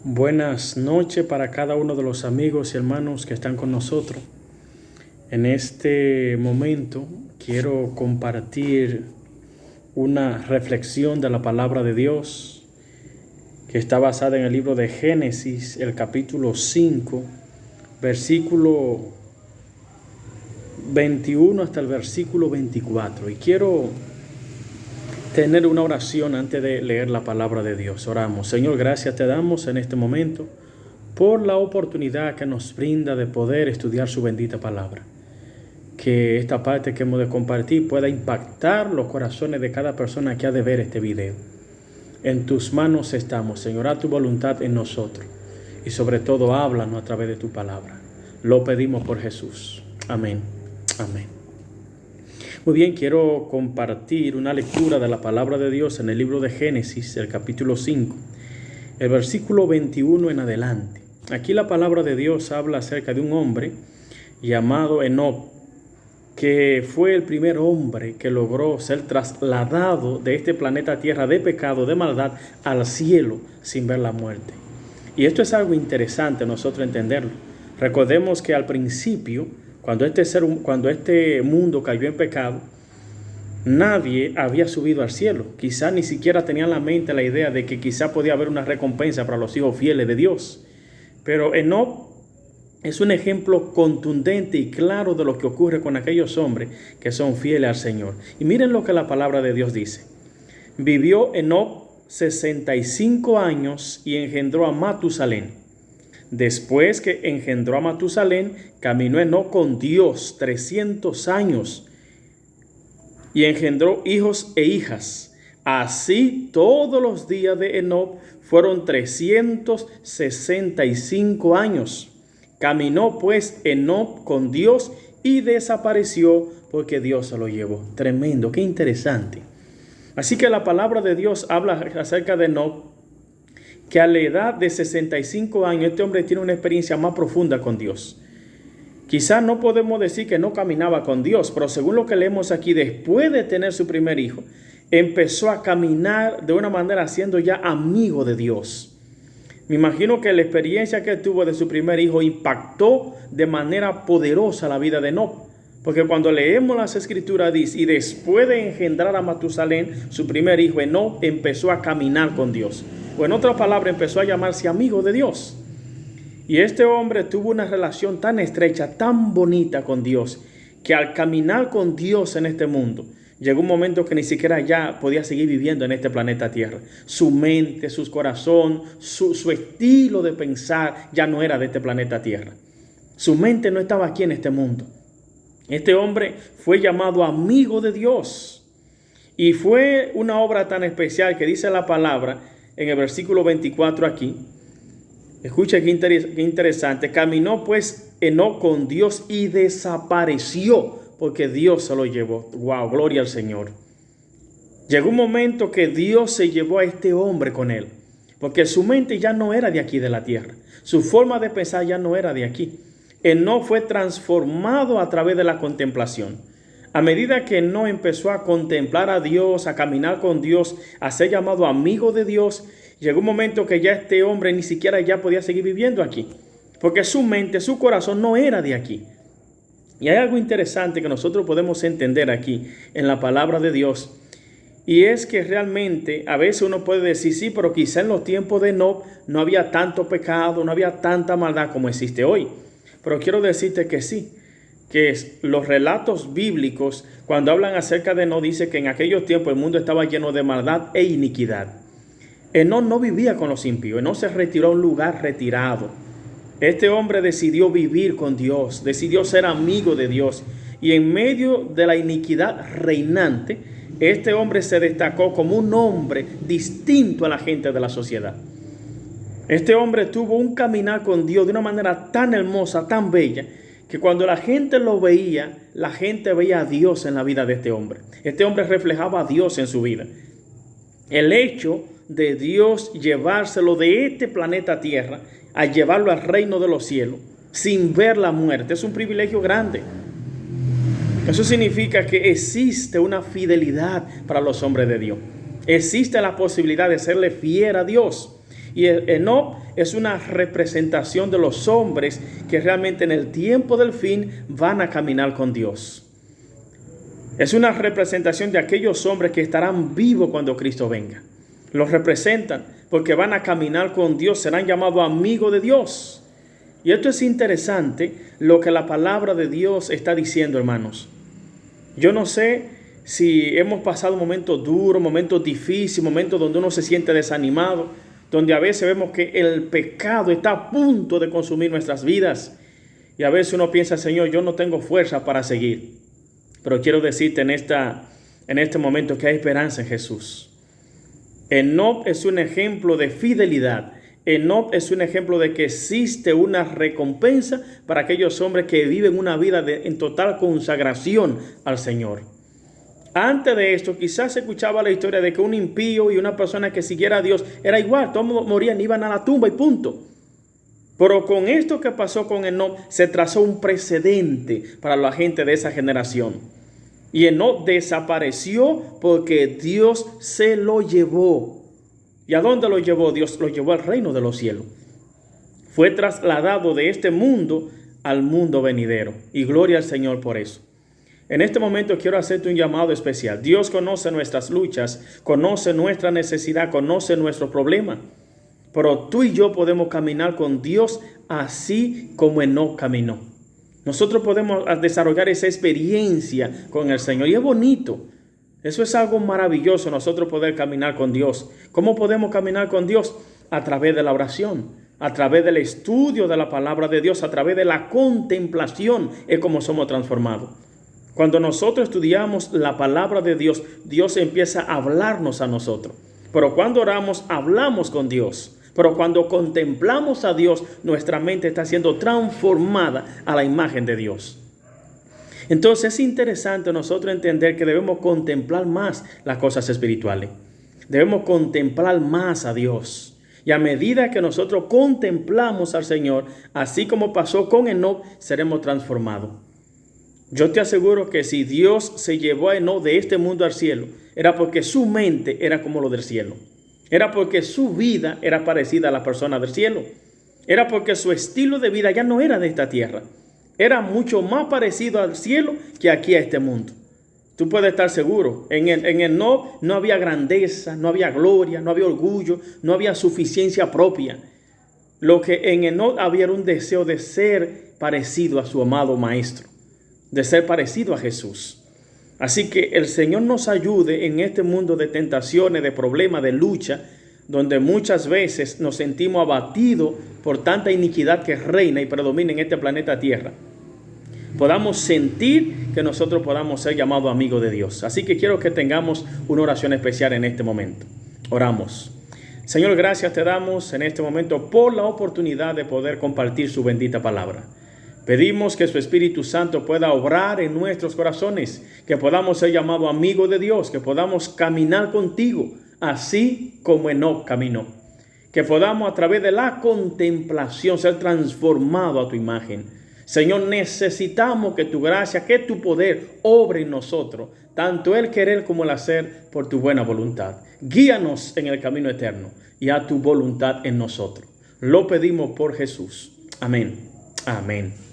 Buenas noches para cada uno de los amigos y hermanos que están con nosotros. En este momento quiero compartir una reflexión de la palabra de Dios que está basada en el libro de Génesis, el capítulo 5, versículo 21 hasta el versículo 24. Y quiero tener una oración antes de leer la palabra de Dios. Oramos. Señor, gracias te damos en este momento por la oportunidad que nos brinda de poder estudiar su bendita palabra. Que esta parte que hemos de compartir pueda impactar los corazones de cada persona que ha de ver este video. En tus manos estamos, Señor, haz tu voluntad en nosotros. Y sobre todo, háblanos a través de tu palabra. Lo pedimos por Jesús. Amén. Amén. Muy bien, quiero compartir una lectura de la palabra de Dios en el libro de Génesis, el capítulo 5, el versículo 21 en adelante. Aquí la palabra de Dios habla acerca de un hombre llamado Enoc, que fue el primer hombre que logró ser trasladado de este planeta Tierra de pecado, de maldad, al cielo sin ver la muerte. Y esto es algo interesante nosotros entenderlo. Recordemos que al principio, cuando este mundo cayó en pecado, nadie había subido al cielo. Quizá ni siquiera tenía en la mente la idea de que quizá podía haber una recompensa para los hijos fieles de Dios. Pero Enoc es un ejemplo contundente y claro de lo que ocurre con aquellos hombres que son fieles al Señor. Y miren lo que la palabra de Dios dice. Vivió Enoc 65 años y engendró a Matusalén. Después que engendró a Matusalén, caminó Enoc con Dios 300 años y engendró hijos e hijas. Así todos los días de Enoc fueron 365 años. Caminó pues Enoc con Dios y desapareció porque Dios se lo llevó. Tremendo, qué interesante. Así que la palabra de Dios habla acerca de Enoc, que a la edad de 65 años este hombre tiene una experiencia más profunda con Dios. Quizás no podemos decir que no caminaba con Dios, pero según lo que leemos aquí, después de tener su primer hijo, empezó a caminar de una manera siendo ya amigo de Dios. Me imagino que la experiencia que tuvo de su primer hijo impactó de manera poderosa la vida de Enoc. Porque cuando leemos las escrituras dice, y después de engendrar a Matusalén, su primer hijo, Enoc empezó a caminar con Dios. O en otra palabra, empezó a llamarse amigo de Dios. Y este hombre tuvo una relación tan estrecha, tan bonita con Dios, que al caminar con Dios en este mundo, llegó un momento que ni siquiera ya podía seguir viviendo en este planeta Tierra. Su mente, su corazón, su estilo de pensar ya no era de este planeta Tierra. Su mente no estaba aquí en este mundo. Este hombre fue llamado amigo de Dios. Y fue una obra tan especial que dice la palabra en el versículo 24 aquí. Escucha qué interesante. Caminó pues Enoc con Dios y desapareció porque Dios se lo llevó. Wow, gloria al Señor. Llegó un momento que Dios se llevó a este hombre con él, porque su mente ya no era de aquí de la tierra. Su forma de pensar ya no era de aquí. Enoc fue transformado a través de la contemplación. A medida que Enoc empezó a contemplar a Dios, a caminar con Dios, a ser llamado amigo de Dios, llegó un momento que ya este hombre ni siquiera ya podía seguir viviendo aquí, porque su mente, su corazón no era de aquí. Y hay algo interesante que nosotros podemos entender aquí en la palabra de Dios, y es que realmente a veces uno puede decir, sí, pero quizá en los tiempos de Enoc no había tanto pecado, no había tanta maldad como existe hoy. Pero quiero decirte que sí, que los relatos bíblicos, cuando hablan acerca de Enoc, dice que en aquellos tiempos el mundo estaba lleno de maldad e iniquidad. Enoc no vivía con los impíos, Enoc se retiró a un lugar retirado. Este hombre decidió vivir con Dios, decidió ser amigo de Dios. Y en medio de la iniquidad reinante, este hombre se destacó como un hombre distinto a la gente de la sociedad. Este hombre tuvo un caminar con Dios de una manera tan hermosa, tan bella, que cuando la gente lo veía, la gente veía a Dios en la vida de este hombre. Este hombre reflejaba a Dios en su vida. El hecho de Dios llevárselo de este planeta Tierra a llevarlo al reino de los cielos sin ver la muerte es un privilegio grande. Eso significa que existe una fidelidad para los hombres de Dios. Existe la posibilidad de serle fiel a Dios. Y Enoc es una representación de los hombres que realmente en el tiempo del fin van a caminar con Dios. Es una representación de aquellos hombres que estarán vivos cuando Cristo venga. Los representan porque van a caminar con Dios, serán llamados amigos de Dios. Y esto es interesante lo que la palabra de Dios está diciendo, hermanos. Yo no sé si hemos pasado momentos duros, momentos difíciles, momentos donde uno se siente desanimado, donde a veces vemos que el pecado está a punto de consumir nuestras vidas. Y a veces uno piensa, Señor, yo no tengo fuerza para seguir. Pero quiero decirte en este momento que hay esperanza en Jesús. Enoc es un ejemplo de fidelidad. Enoc es un ejemplo de que existe una recompensa para aquellos hombres que viven una vida en total consagración al Señor. Antes de esto, quizás se escuchaba la historia de que un impío y una persona que siguiera a Dios era igual, todos morían, iban a la tumba y punto. Pero con esto que pasó con Enoc, se trazó un precedente para la gente de esa generación. Y Enoc desapareció porque Dios se lo llevó. ¿Y a dónde lo llevó? Dios lo llevó al reino de los cielos. Fue trasladado de este mundo al mundo venidero. Y gloria al Señor por eso. En este momento quiero hacerte un llamado especial. Dios conoce nuestras luchas, conoce nuestra necesidad, conoce nuestro problema. Pero tú y yo podemos caminar con Dios así como Enoc caminó. Nosotros podemos desarrollar esa experiencia con el Señor. Y es bonito. Eso es algo maravilloso, nosotros poder caminar con Dios. ¿Cómo podemos caminar con Dios? A través de la oración, a través del estudio de la palabra de Dios, a través de la contemplación es como somos transformados. Cuando nosotros estudiamos la palabra de Dios, Dios empieza a hablarnos a nosotros. Pero cuando oramos, hablamos con Dios. Pero cuando contemplamos a Dios, nuestra mente está siendo transformada a la imagen de Dios. Entonces es interesante nosotros entender que debemos contemplar más las cosas espirituales. Debemos contemplar más a Dios. Y a medida que nosotros contemplamos al Señor, así como pasó con Enoc, seremos transformados. Yo te aseguro que si Dios se llevó a Enoc de este mundo al cielo, era porque su mente era como lo del cielo. Era porque su vida era parecida a la persona del cielo. Era porque su estilo de vida ya no era de esta tierra. Era mucho más parecido al cielo que aquí a este mundo. Tú puedes estar seguro. En Enoc no había grandeza, no había gloria, no había orgullo, no había suficiencia propia. Lo que en Enoc había era un deseo de ser parecido a su amado Maestro, de ser parecido a Jesús. Así que el Señor nos ayude en este mundo de tentaciones, de problemas, de lucha, donde muchas veces nos sentimos abatidos por tanta iniquidad que reina y predomina en este planeta Tierra. Podamos sentir que nosotros podamos ser llamados amigos de Dios. Así que quiero que tengamos una oración especial en este momento. Oramos. Señor, gracias te damos en este momento por la oportunidad de poder compartir su bendita palabra. Pedimos que su Espíritu Santo pueda obrar en nuestros corazones, que podamos ser llamados amigos de Dios, que podamos caminar contigo, así como Enoc caminó. Que podamos a través de la contemplación ser transformados a tu imagen. Señor, necesitamos que tu gracia, que tu poder obre en nosotros, tanto el querer como el hacer por tu buena voluntad. Guíanos en el camino eterno y a tu voluntad en nosotros. Lo pedimos por Jesús. Amén. Amén.